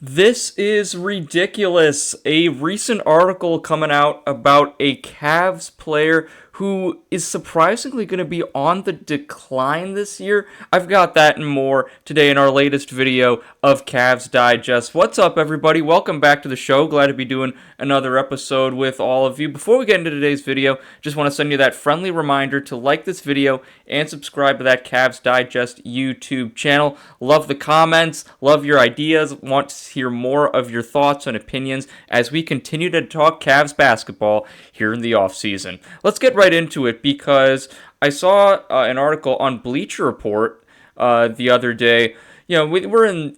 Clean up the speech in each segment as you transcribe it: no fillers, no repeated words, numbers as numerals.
This is ridiculous. A recent article coming out about a Cavs player who is surprisingly going to be on the decline this year. I've got that and more today in our latest video of Cavs Digest. What's up, everybody? Welcome back to the show. Glad to be doing another episode with all of you. Before we get into today's video, just want to send you that friendly reminder to like this video and subscribe to that Cavs Digest YouTube channel. Love the comments, love your ideas, want to hear more of your thoughts and opinions as we continue to talk Cavs basketball here in the offseason. Let's get right into it because I saw an article on Bleacher Report the other day. We're in,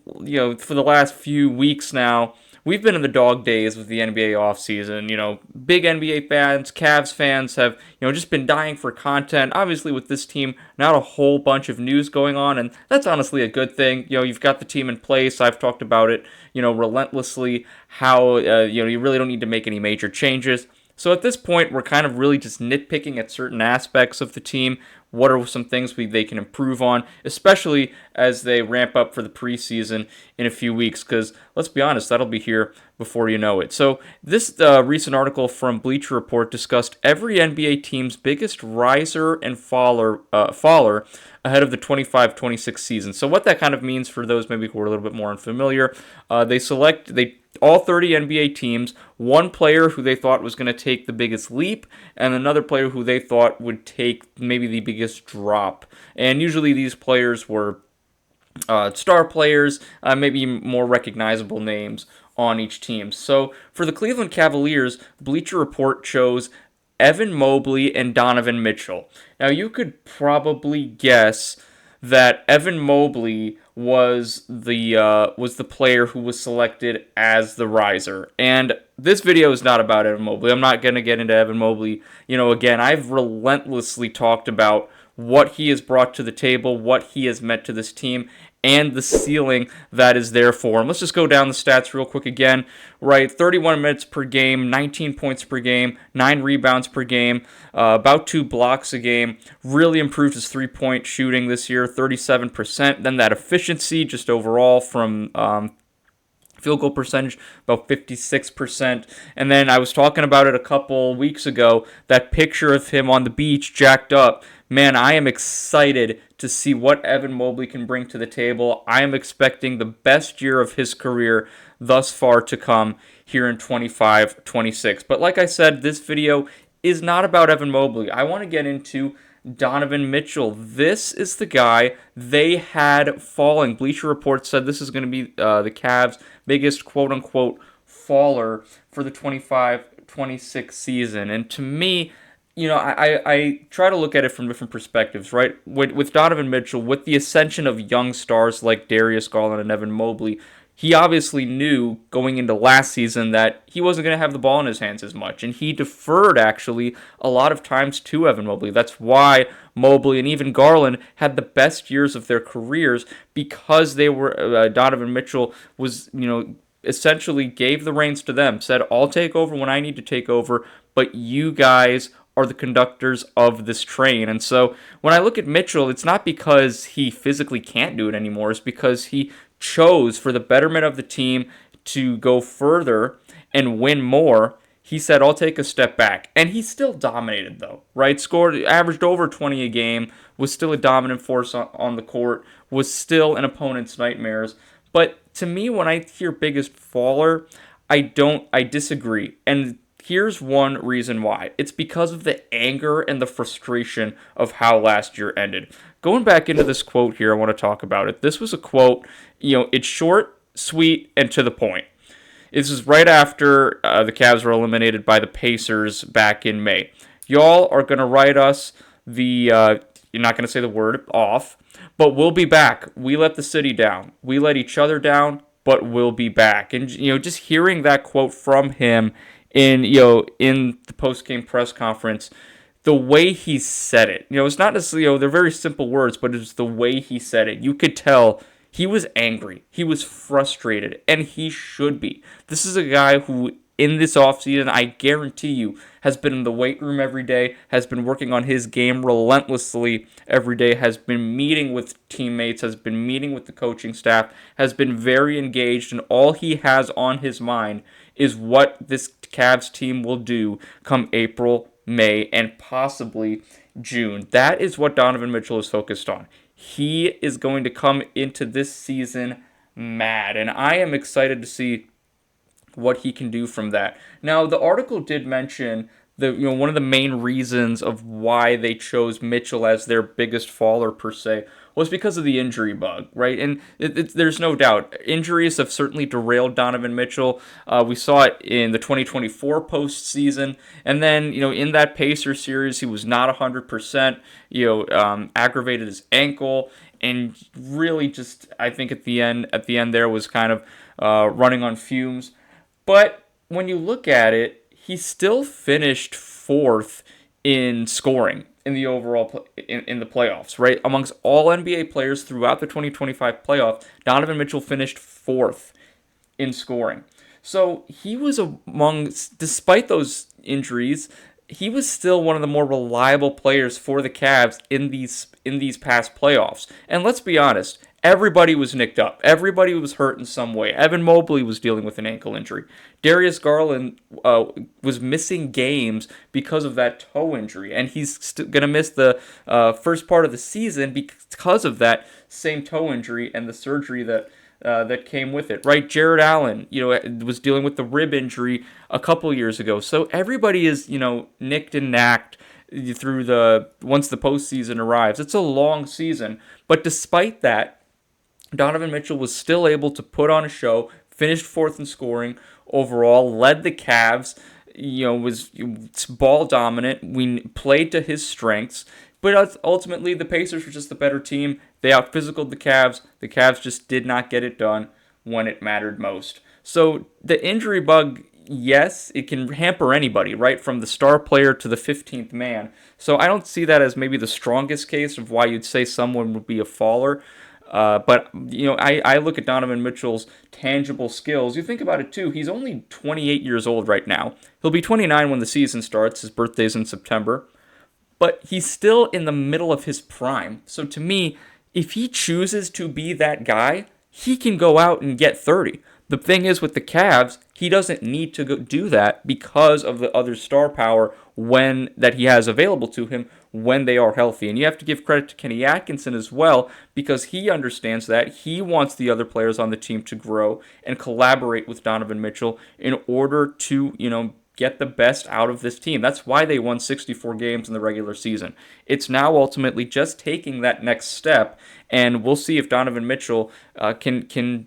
for the last few weeks now, we've been in the dog days with the NBA offseason. Big NBA fans, Cavs fans have, just been dying for content. Obviously, with this team, not a whole bunch of news going on, and that's honestly a good thing. You've got the team in place. I've talked about it, relentlessly, how, you really don't need to make any major changes. So at this point, we're kind of really just nitpicking at certain aspects of the team. What are some things they can improve on, especially as they ramp up for the preseason in a few weeks? Because let's be honest, that'll be here before you know it. So this recent article from Bleacher Report discussed every NBA team's biggest riser and faller ahead of the 25-26 season. So what that kind of means for those maybe who are a little bit more unfamiliar, all 30 NBA teams, one player who they thought was going to take the biggest leap, and another player who they thought would take maybe the biggest drop. And usually these players were star players, maybe more recognizable names on each team. So for the Cleveland Cavaliers, Bleacher Report chose Evan Mobley and Donovan Mitchell. Now you could probably guess that Evan Mobley was the player who was selected as the riser. And this video is not about Evan Mobley. I'm not going to get into Evan Mobley. Again, I've relentlessly talked about what he has brought to the table, what he has meant to this team, and the ceiling that is there for him. Let's just go down the stats real quick again. Right, 31 minutes per game, 19 points per game, 9 rebounds per game, about 2 blocks a game. Really improved his three-point shooting this year, 37%. Then that efficiency just overall from field goal percentage, about 56%. And then I was talking about it a couple weeks ago, that picture of him on the beach jacked up. Man, I am excited to see what Evan Mobley can bring to the table. I am expecting the best year of his career thus far to come here in 25-26. But like I said, this video is not about Evan Mobley. I want to get into Donovan Mitchell. This is the guy they had falling. Bleacher Report said this is going to be the Cavs' biggest quote-unquote faller for the 25-26 season. And to me, I try to look at it from different perspectives, right? With Donovan Mitchell, with the ascension of young stars like Darius Garland and Evan Mobley, he obviously knew going into last season that he wasn't going to have the ball in his hands as much, and he deferred, actually, a lot of times to Evan Mobley. That's why Mobley and even Garland had the best years of their careers, because they were Donovan Mitchell was, essentially gave the reins to them, said, I'll take over when I need to take over, but you guys are the conductors of this train. And so when I look at Mitchell, it's not because he physically can't do it anymore. It's because he chose, for the betterment of the team, to go further and win more. He said, I'll take a step back. And he still dominated, though, right? Averaged over 20 a game, was still a dominant force on the court, was still an opponent's nightmares. But to me, when I hear biggest faller, I disagree. And here's one reason why. It's because of the anger and the frustration of how last year ended. Going back into this quote here, I want to talk about it. This was a quote, it's short, sweet, and to the point. This is right after the Cavs were eliminated by the Pacers back in May. Y'all are going to write us you're not going to say the word off, but we'll be back. We let the city down. We let each other down, but we'll be back. And, just hearing that quote from him in the post-game press conference, the way he said it, it's not necessarily, they're very simple words, but it's the way he said it. You could tell he was angry, he was frustrated, and he should be. This is a guy who in this offseason, I guarantee you, has been in the weight room every day, has been working on his game relentlessly every day, has been meeting with teammates, has been meeting with the coaching staff, has been very engaged, and all he has on his mind is what this Cavs team will do come April, May, and possibly June. That is what Donovan Mitchell is focused on. He is going to come into this season mad, and I am excited to see what he can do from that. Now, the article did mention one of the main reasons of why they chose Mitchell as their biggest faller per se was because of the injury bug, right? And there's no doubt injuries have certainly derailed Donovan Mitchell. We saw it in the 2024 postseason, and then in that Pacers series he was not 100%. Aggravated his ankle, and really just I think at the end there was kind of running on fumes. But when you look at it, he still finished fourth in scoring in the overall in the playoffs, right? Amongst all NBA players throughout the 2025 playoff, Donovan Mitchell finished fourth in scoring. So he was despite those injuries, he was still one of the more reliable players for the Cavs in these past playoffs. And let's be honest, everybody was nicked up. Everybody was hurt in some way. Evan Mobley was dealing with an ankle injury. Darius Garland was missing games because of that toe injury, and he's going to miss the first part of the season because of that same toe injury and the surgery that came with it, right? Jarrett Allen, was dealing with the rib injury a couple years ago. So everybody is, nicked and knacked through once the postseason arrives. It's a long season, but despite that, Donovan Mitchell was still able to put on a show, finished fourth in scoring overall, led the Cavs, was ball dominant. We played to his strengths. But ultimately, the Pacers were just the better team. They out-physicaled the Cavs. The Cavs just did not get it done when it mattered most. So the injury bug, yes, it can hamper anybody, right? From the star player to the 15th man. So I don't see that as maybe the strongest case of why you'd say someone would be a faller. But I look at Donovan Mitchell's tangible skills. You think about it, too. He's only 28 years old right now. He'll be 29 when the season starts. His birthday's in September. But he's still in the middle of his prime. So to me, if he chooses to be that guy, he can go out and get 30. The thing is with the Cavs, he doesn't need to go do that because of the other star power that he has available to him when they are healthy. And you have to give credit to Kenny Atkinson as well, because he understands that. He wants the other players on the team to grow and collaborate with Donovan Mitchell in order to, get the best out of this team. That's why they won 64 games in the regular season. It's now ultimately just taking that next step, and we'll see if Donovan Mitchell can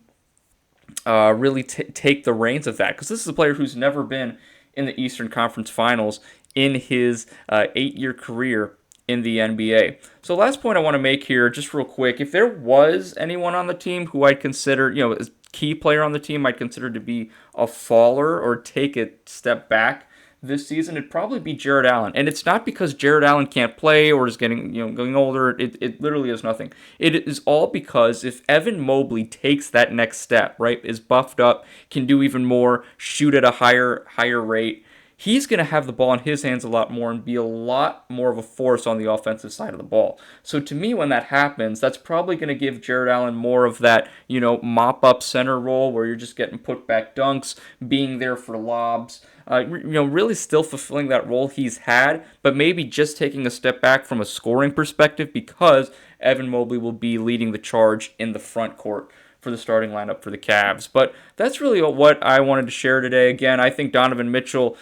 really take the reins of that, because this is a player who's never been in the Eastern Conference Finals in his 8-year career in the NBA. So last point I want to make here, just real quick, if there was anyone on the team who I'd consider, as key player on the team I'd consider to be a faller or take a step back this season, it'd probably be Jarrett Allen. And it's not because Jarrett Allen can't play or is getting older. It literally is nothing. It is all because if Evan Mobley takes that next step, right, is buffed up, can do even more, shoot at a higher rate, he's going to have the ball in his hands a lot more and be a lot more of a force on the offensive side of the ball. So to me, when that happens, that's probably going to give Jarrett Allen more of that, mop-up center role where you're just getting put-back dunks, being there for lobs, really still fulfilling that role he's had, but maybe just taking a step back from a scoring perspective because Evan Mobley will be leading the charge in the front court for the starting lineup for the Cavs. But that's really what I wanted to share today. Again, I think Donovan Mitchell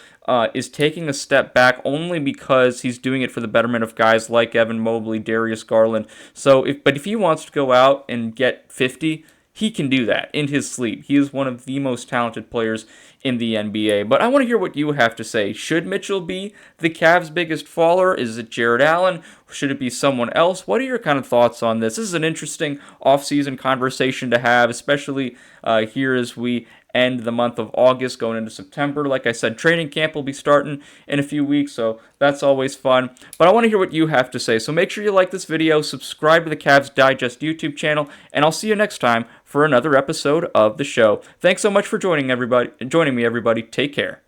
is taking a step back only because he's doing it for the betterment of guys like Evan Mobley, Darius Garland. So if he wants to go out and get 50, he can do that in his sleep. He is one of the most talented players in the NBA. But I want to hear what you have to say. Should Mitchell be the Cavs' biggest faller? Is it Jarrett Allen? Should it be someone else? What are your kind of thoughts on this? This is an interesting offseason conversation to have, especially here as we end the month of August going into September. Like I said, training camp will be starting in a few weeks, so that's always fun. But I want to hear what you have to say. So make sure you like this video, subscribe to the Cavs Digest YouTube channel, and I'll see you next time for another episode of the show. Thanks so much for joining me, joining me, everybody. Take care.